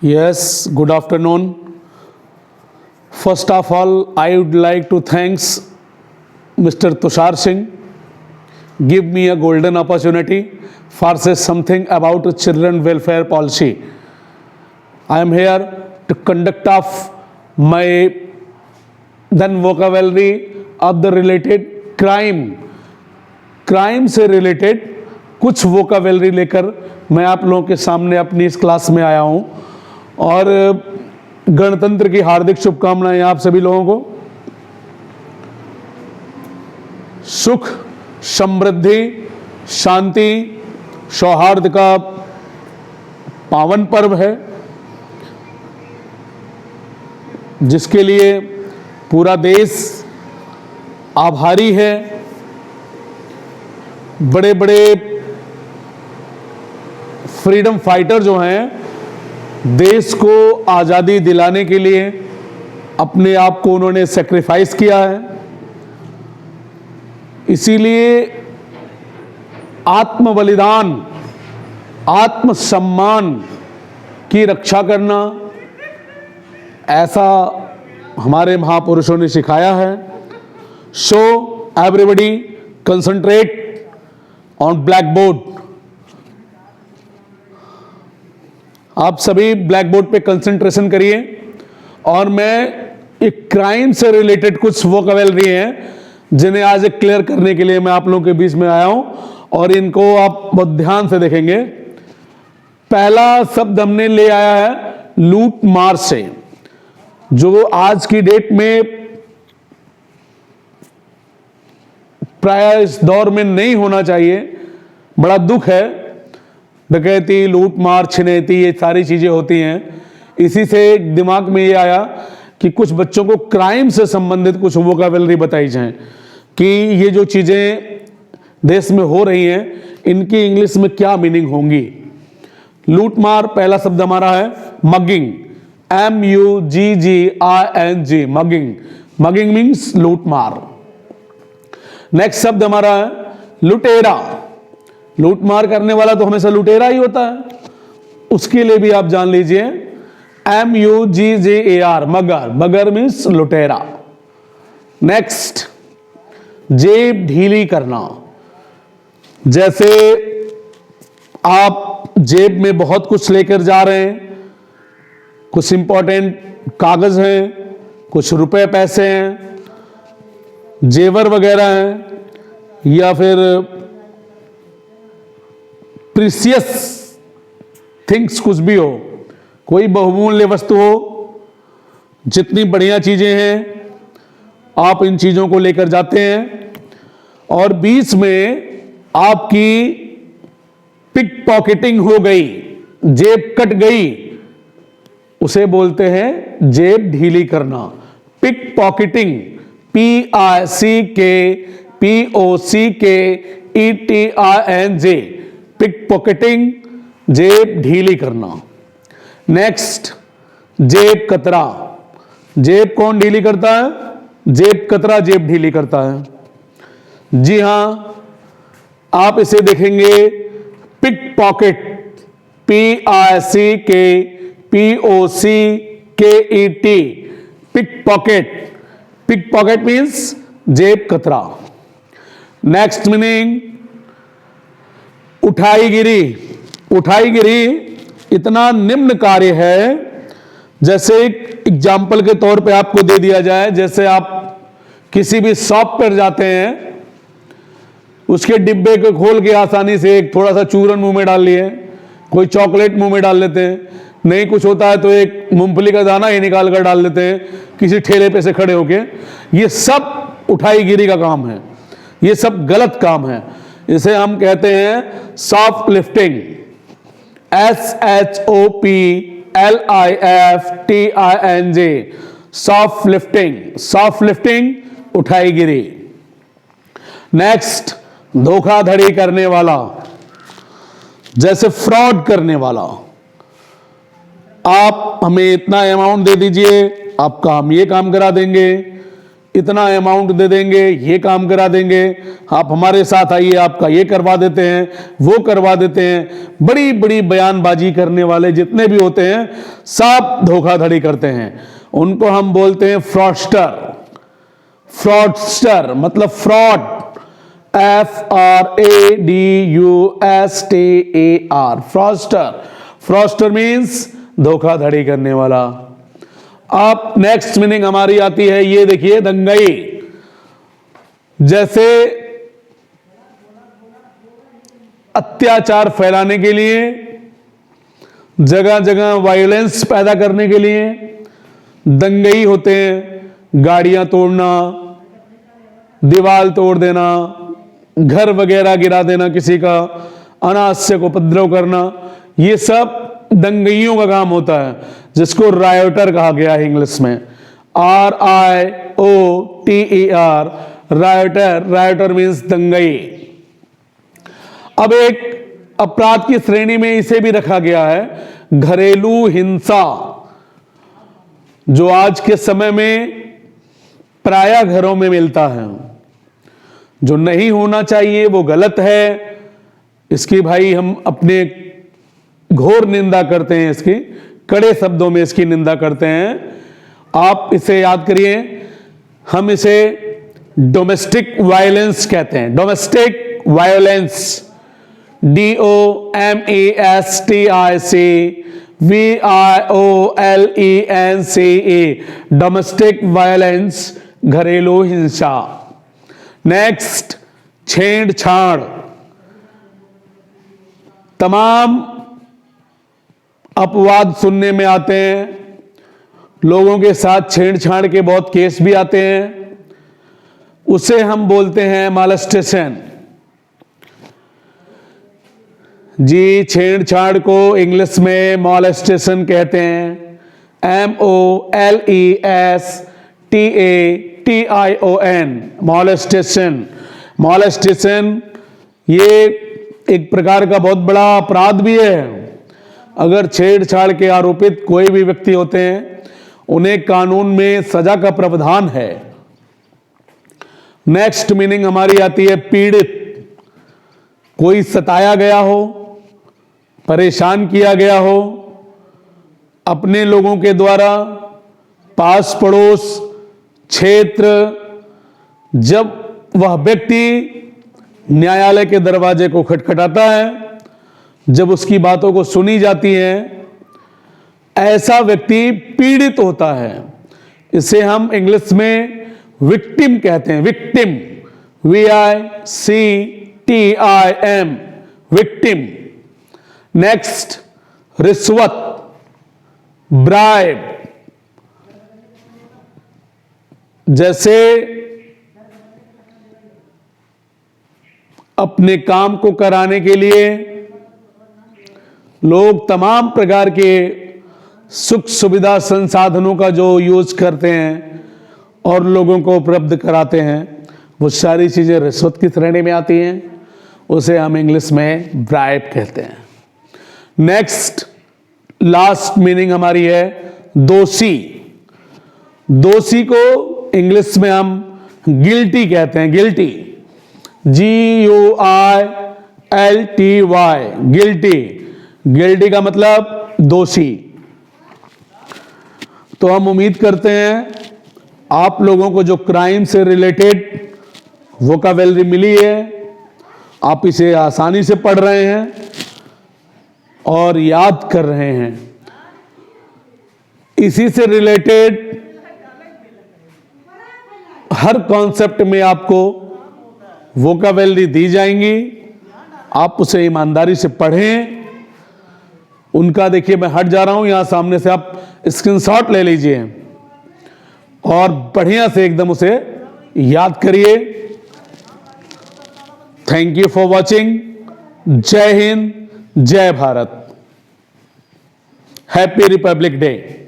Yes, good afternoon. First of all, I would like to thanks Mr. Tushar Singh. Give me a golden opportunity for say something about children welfare policy. I am here to conduct of my then vocabulary of the related crime से related कुछ vocabulary लेकर मैं आप लोगों के सामने अपनी इस क्लास में आया हूं और गणतंत्र की हार्दिक शुभकामनाएं आप सभी लोगों को। सुख, समृद्धि, शांति, सौहार्द का पावन पर्व है जिसके लिए पूरा देश आभारी है। बड़े बड़े फ्रीडम फाइटर जो हैं देश को आज़ादी दिलाने के लिए अपने आप को उन्होंने सेक्रीफाइस किया है। इसीलिए आत्म बलिदान, आत्मसम्मान की रक्षा करना ऐसा हमारे महापुरुषों ने सिखाया है। So everybody concentrate on black board. आप सभी ब्लैक बोर्ड पे कंसंट्रेशन करिए और मैं एक क्राइम से रिलेटेड कुछ वोकैबुलरी हैं जिन्हें आज क्लियर करने के लिए मैं आप लोगों के बीच में आया हूं और इनको आप बहुत ध्यान से देखेंगे। पहला शब्द हमने ले आया है लूट मार से, जो आज की डेट में प्राय इस दौर में नहीं होना चाहिए। बड़ा दुख है, डकैती, लूट मार, छिनैती ये सारी चीजें होती हैं। इसी से दिमाग में ये आया कि कुछ बच्चों को क्राइम से संबंधित कुछ वोकैबुलरी बताई जाए कि ये जो चीजें देश में हो रही हैं इनकी इंग्लिश में क्या मीनिंग होंगी। लूट मार पहला शब्द हमारा है mugging, MUGGING, mugging. Mugging means लूट मार। नेक्स्ट शब्द हमारा है लुटेरा। लूट मार करने वाला तो हमेशा लुटेरा ही होता है, उसके लिए भी आप जान लीजिए MUGGAR, मगर। मगर मीन्स लुटेरा। नेक्स्ट जेब ढीली करना। जैसे आप जेब में बहुत कुछ लेकर जा रहे हैं, कुछ इंपॉर्टेंट कागज हैं, कुछ रुपए पैसे हैं, जेवर वगैरह हैं, या फिर प्रीसियस थिंग्स कुछ भी हो, कोई बहुमूल्य वस्तु हो, जितनी बढ़िया चीजें हैं आप इन चीजों को लेकर जाते हैं और बीच में आपकी पिक पॉकेटिंग हो गई, जेब कट गई, उसे बोलते हैं जेब ढीली करना। Pickpocketing, PICKPOCKETING, pickpocketing, जेब ढीली करना। नेक्स्ट जेब कतरा। जेब कौन ढीली करता है? जेब कतरा जेब ढीली करता है। जी हां, आप इसे देखेंगे pickpocket, PICKPOCKET, pickpocket. Pickpocket means जेब कतरा। Next meaning उठाईगिरी। उठाईगिरी इतना निम्न कार्य है, जैसे एक एग्जाम्पल के तौर पे आपको दे दिया जाए, जैसे आप किसी भी शॉप पर जाते हैं, उसके डिब्बे को खोल के आसानी से एक थोड़ा सा चूरन मुंह में डाल लिए, कोई चॉकलेट मुंह में डाल लेते हैं, नहीं कुछ होता है तो एक मूंगफली का दाना ही निकाल कर डाल लेते हैं किसी ठेले पे से खड़े होके। ये सब उठाईगिरी का काम है, ये सब गलत काम है। इसे हम कहते हैं soft lifting, SHOPLIFTING, soft lifting. Soft lifting उठाईगिरी। नेक्स्ट धोखाधड़ी करने वाला, जैसे फ्रॉड करने वाला। आप हमें इतना अमाउंट दे दीजिए, आपका हम ये काम करा देंगे, इतना अमाउंट दे देंगे, ये काम करा देंगे, आप हमारे साथ आइए, आपका ये करवा देते हैं, वो करवा देते हैं। बड़ी बड़ी बयानबाजी करने वाले जितने भी होते हैं सब धोखाधड़ी करते हैं। उनको हम बोलते हैं फ्रॉडस्टर। फ्रॉडस्टर मतलब fraud, FRADUSTER, fraudster. Fraudster means धोखाधड़ी करने वाला। अब नेक्स्ट मीनिंग हमारी आती है, ये देखिए, दंगई। जैसे अत्याचार फैलाने के लिए, जगह जगह वायलेंस पैदा करने के लिए दंगई होते हैं। गाड़ियां तोड़ना, दीवार तोड़ देना, घर वगैरह गिरा देना, किसी का अनावश्यक उपद्रव करना, ये सब दंगइयों का काम होता है, जिसको रायोटर कहा गया है इंग्लिश में। RIOTER, रायोटर। रायोटर मीन्स दंगई। अब एक अपराध की श्रेणी में इसे भी रखा गया है घरेलू हिंसा, जो आज के समय में प्रायः घरों में मिलता है, जो नहीं होना चाहिए, वो गलत है। इसकी भाई हम अपने घोर निंदा करते हैं, इसकी कड़े शब्दों में इसकी निंदा करते हैं। आप इसे याद करिए, हम इसे डोमेस्टिक वायलेंस कहते हैं। Domestic violence, DOMESTIC VIOLENCE, domestic violence, घरेलू हिंसा। नेक्स्ट, छेड़छाड़। तमाम अपवाद सुनने में आते हैं, लोगों के साथ छेड़छाड़ के बहुत केस भी आते हैं, उसे हम बोलते हैं मॉलेस्टेशन। जी, छेड़छाड़ को इंग्लिश में मॉलेस्टेशन कहते हैं। MOLESTATION, molestation. मॉलेस्टेशन ये एक प्रकार का बहुत बड़ा अपराध भी है। अगर छेड़छाड़ के आरोपित कोई भी व्यक्ति होते हैं, उन्हें कानून में सजा का प्रावधान है। नेक्स्ट मीनिंग हमारी आती है पीड़ित। कोई सताया गया हो, परेशान किया गया हो अपने लोगों के द्वारा, पास पड़ोस क्षेत्र, जब वह व्यक्ति न्यायालय के दरवाजे को खटखटाता है, जब उसकी बातों को सुनी जाती है, ऐसा व्यक्ति पीड़ित होता है। इसे हम इंग्लिश में विक्टिम कहते हैं। Victim, VICTIM, victim. नेक्स्ट, रिश्वत, ब्राइब। जैसे अपने काम को कराने के लिए लोग तमाम प्रकार के सुख सुविधा संसाधनों का जो यूज करते हैं और लोगों को उपलब्ध कराते हैं, वो सारी चीजें रिश्वत की श्रेणी में आती हैं। उसे हम इंग्लिश में ब्राइब कहते हैं। नेक्स्ट, लास्ट मीनिंग हमारी है दोषी। दोषी को इंग्लिश में हम गिल्टी कहते हैं। Guilty, GUILTY, guilty. गिल्टी का मतलब दोषी। तो हम उम्मीद करते हैं आप लोगों को जो क्राइम से रिलेटेड वोकाबुलरी मिली है, आप इसे आसानी से पढ़ रहे हैं और याद कर रहे हैं। इसी से रिलेटेड हर कॉन्सेप्ट में आपको वोकाबुलरी दी जाएंगी, आप उसे ईमानदारी से पढ़ें। उनका देखिए, मैं हट जा रहा हूं, यहां सामने से आप स्क्रीनशॉट ले लीजिए और बढ़िया से एकदम उसे याद करिए। Thank you for watching. जय हिंद, जय भारत। Happy Republic day.